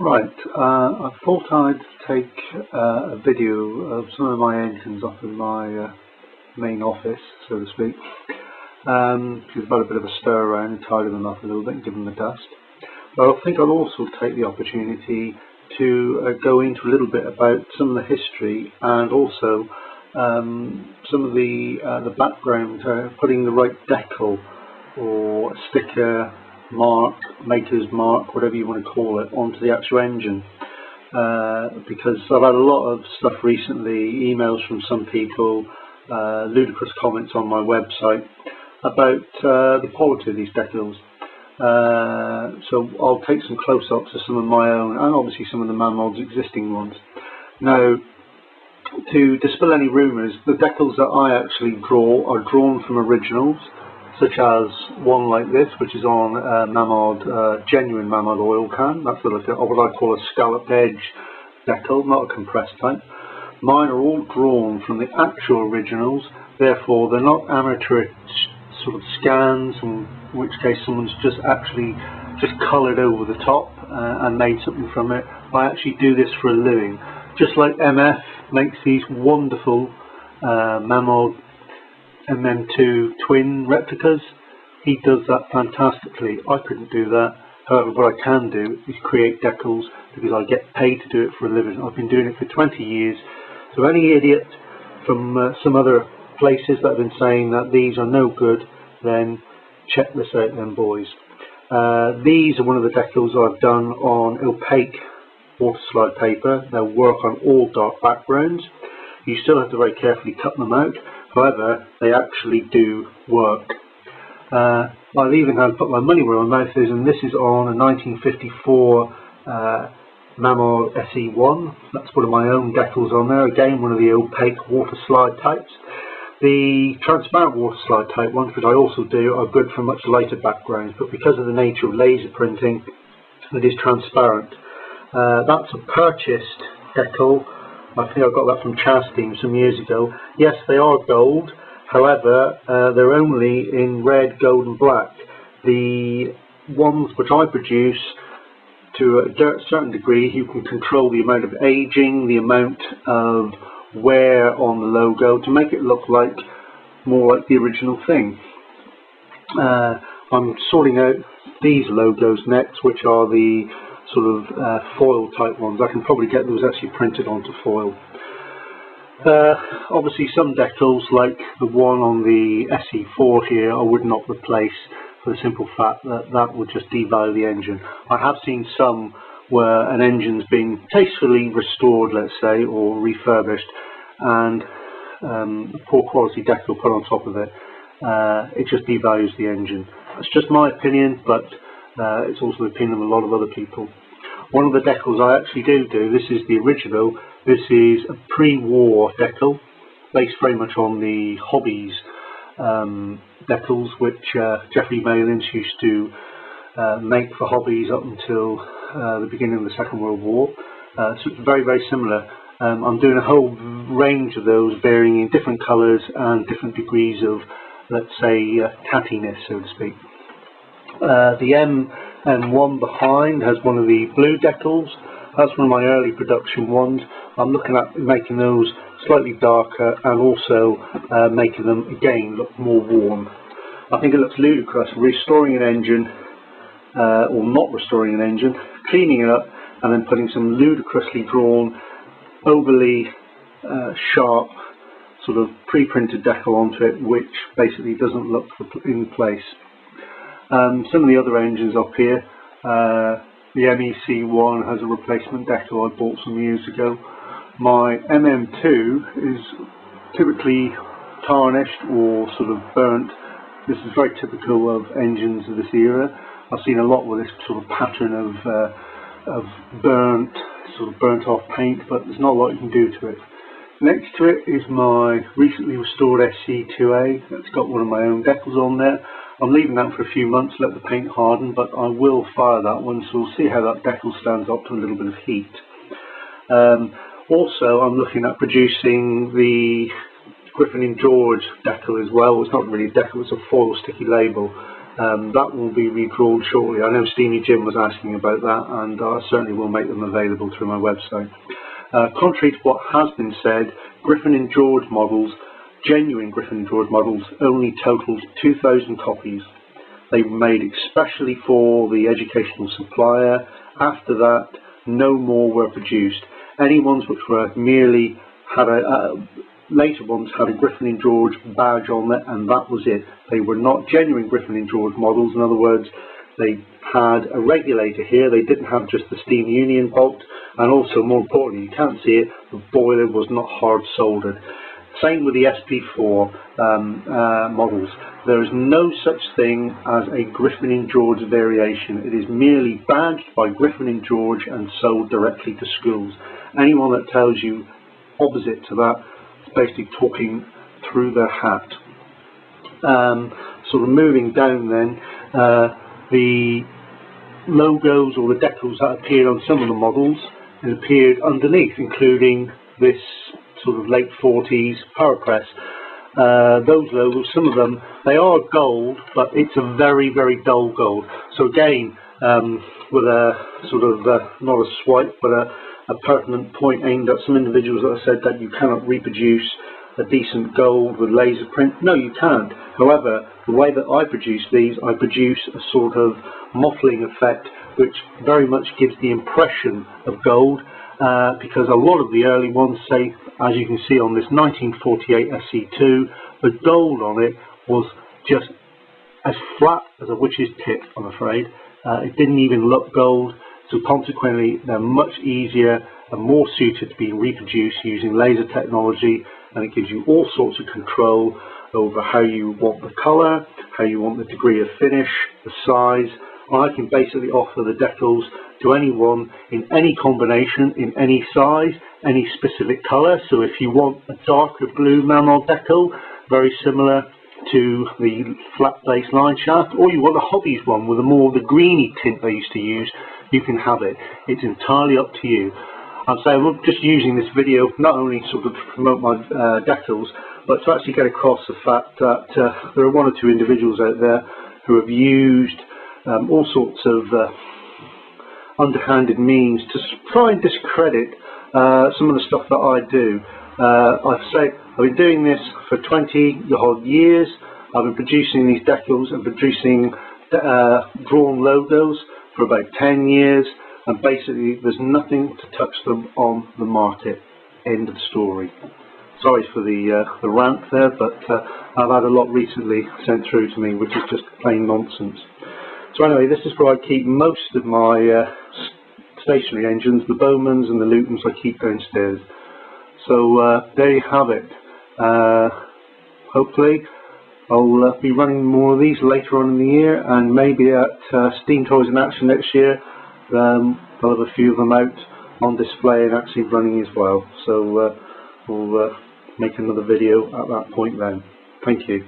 Right, I thought I'd take a video of some of my engines up in my main office, so to speak. Because I've had a bit of a stir around and tidy them up a little bit and give them a dust. But I think I'll also take the opportunity to go into a little bit about some of the history and also some of the background, putting the right decal or sticker, mark, maker's mark, whatever you want to call it, onto the actual engine. Because I've had a lot of stuff recently, emails from some people, ludicrous comments on my website about the quality of these decals. So I'll take some close-ups of some of my own and obviously some of the Mamod's existing ones. Now, to dispel any rumours, the decals that I actually draw are drawn from originals, such as one like this, which is on Mamod, genuine Mamod oil can. That's what I call a scalloped edge decal, not a compressed type. Mine are all drawn from the actual originals, therefore they're not amateur sort of scans, in which case someone's just coloured over the top and made something from it. I actually do this for a living. Just like MF makes these wonderful Mamod MM2 twin replicas, he does that fantastically. I couldn't do that. However, what I can do is create decals because I get paid to do it for a living. I've been doing it for 20 years. So any idiot from some other places that have been saying that these are no good, then check this out then, boys. These are one of the decals I've done on opaque water slide paper. They'll work on all dark backgrounds. You still have to very carefully cut them out. However, they actually do work. I've even had to put my money where my mouth is, and this is on a 1954 Mamod SE1. That's one of my own decals on there. Again, one of the opaque water slide types. The transparent water slide type ones, which I also do, are good for much lighter backgrounds, but because of the nature of laser printing, it is transparent. That's a purchased decal. I think I got that from Chastain some years ago. Yes, they are gold, however, they're only in red, gold and black. The ones which I produce, to a certain degree, you can control the amount of aging, the amount of wear on the logo to make it look like more like the original thing. I'm sorting out these logos next, which are the sort of foil type ones. I can probably get those actually printed onto foil. Obviously some decals like the one on the SE4 here I would not replace, for the simple fact that that would just devalue the engine. I have seen some where an engine's been tastefully restored, let's say, or refurbished, and a poor quality decal put on top of it. It just devalues the engine. That's just my opinion, but it's also the opinion of a lot of other people. One of the decals I actually do, this is the original. This is a pre-war decal, based very much on the Hobbies decals, which Geoffrey Malins used to make for Hobbies up until the beginning of the Second World War. So it's very, very similar. I'm doing a whole range of those, varying in different colours and different degrees of, let's say, cattiness, so to speak. The M1 behind has one of the blue decals. That's one of my early production ones. I'm looking at making those slightly darker and also making them again look more warm. I think it looks ludicrous restoring an engine, or not restoring an engine, cleaning it up and then putting some ludicrously drawn, overly sharp sort of pre-printed decal onto it, which basically doesn't look in place. Some of the other engines up here, the MEC1 has a replacement decal I bought some years ago. My MM2 is typically tarnished or sort of burnt. This is very typical of engines of this era. I've seen a lot with this sort of pattern of burnt off paint, but there's not a lot you can do to it. Next to it is my recently restored SC2A. That's got one of my own decals on there. I'm leaving that for a few months, let the paint harden, but I will fire that one, so we'll see how that decal stands up to a little bit of heat. Also, I'm looking at producing the Griffin and George decal as well. It's not really a decal, it's a foil sticky label. That will be redrawn shortly. I know Steamy Jim was asking about that, and I certainly will make them available through my website. Contrary to what has been said, Griffin and George models, genuine Griffin and George models, only totaled 2,000 copies. They were made especially for the educational supplier. After that, no more were produced. Any ones which were merely had later ones had a Griffin and George badge on it, and that was it. They were not genuine Griffin and George models. In other words, they had a regulator here. They didn't have just the steam union bolt, and also, more importantly, you can't see it, the boiler was not hard soldered. Same with the SP4 models. There is no such thing as a Griffin and George variation. It is merely badged by Griffin and George and sold directly to schools. Anyone that tells you opposite to that is basically talking through their hat. Sort of moving down then, the logos or the decals that appeared on some of the models, it appeared underneath, including this sort of late 40s PowerPress. Those logos, some of them, they are gold, but it's a very, very dull gold. So again, with a sort of not a swipe, but a pertinent point aimed at some individuals that have said that you cannot reproduce a decent gold with laser print. No, you can't. However, the way that I produce these, I produce a sort of mottling effect which very much gives the impression of gold, because a lot of the early ones, say, as you can see on this 1948 SC2, the gold on it was just as flat as a witch's tit, I'm afraid. It didn't even look gold, so consequently they're much easier and more suited to being reproduced using laser technology, and it gives you all sorts of control over how you want the colour, how you want the degree of finish, the size. And I can basically offer the decals to anyone in any combination, in any size, any specific colour. So if you want a darker blue Mamod decal, very similar to the flat base line shaft, or you want a hobbies one with a more the greeny tint they used to use, you can have it. It's entirely up to you. I'd say I'm just using this video not only sort of to promote my decals, but to actually get across the fact that there are one or two individuals out there who have used all sorts of underhanded means to try and discredit some of the stuff that I do. I've been doing this for 20 odd years. I've been producing these decals and producing drawn logos for about 10 years, and basically there's nothing to touch them on the market. End of story. Sorry for the rant there, but I've had a lot recently sent through to me which is just plain nonsense. So anyway, this is where I keep most of my stationary engines, the Bowmans and the Lutons I keep downstairs. So there you have it. Hopefully I'll be running more of these later on in the year, and maybe at Steam Toys in Action next year I'll have a few of them out on display and actually running as well. So we'll make another video at that point then. Thank you.